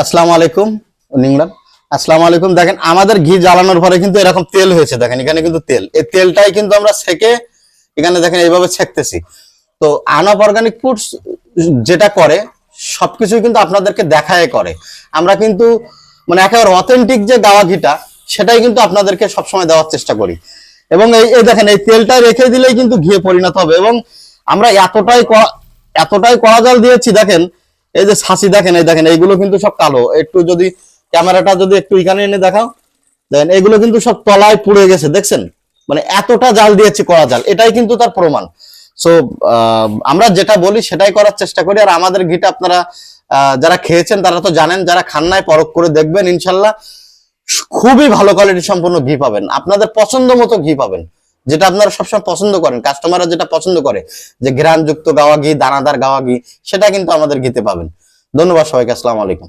আসসালামু আলাইকুম নিংলাম। আসসালামু আলাইকুম। দেখেন আমাদের ঘি জ্বালানোর পরে কিন্তু এরকম তেল হয়েছে, দেখেন এখানে কিন্তু তেল, এই তেলটাই কিন্তু আমরা ছেঁকে এখানে দেখেন এইভাবে ছেঁকতেছি। তো আনব অর্গানিক ফুডস যেটা করে সবকিছুই কিন্তু আপনাদেরকে দেখায় করে। আমরা কিন্তু মানে একেবারে অথেন্টিক যে গাওয়া ঘিটা সেটাই কিন্তু আপনাদেরকে সবসময় দেওয়ার চেষ্টা করি। এবং এই এই দেখেন এই তেলটা রেখে দিলেই কিন্তু ঘিয়ে পরিণত হবে। এবং আমরা এতটাই কড়া জাল দিয়েছি, দেখেন এই যে ছাঁচি দেখেন, এই দেখেন এইগুলো কিন্তু সব কালো। একটু যদি ক্যামেরাটা যদি একটু এখানে এনে দেখাও, দেখেন এইগুলো কিন্তু সব তলায় পুড়ে গেছে, দেখছেন? মানে এতটা জাল দিয়েছি, কড়া জাল, এটাই কিন্তু তার প্রমাণ। সো আমরা যেটা বলি সেটাই করার চেষ্টা করি। আর আমাদের ঘিটা আপনারা যারা খেয়েছেন তারা তো জানেন, যারা খান নাই পরখ করে দেখবেন, ইনশাল্লাহ খুবই ভালো কোয়ালিটি সম্পন্ন ঘি পাবেন, আপনাদের পছন্দ মতো ঘি পাবেন, যেটা আপনারা সবসময় পছন্দ করেন, কাস্টমাররা যেটা পছন্দ করে, যে ঘ্রাণযুক্ত গাওয়া ঘি, দানাদার গাওয়া ঘি, সেটা কিন্তু আমাদের ঘিতে পাবেন। ধন্যবাদ সবাইকে। আসসালামু আলাইকুম।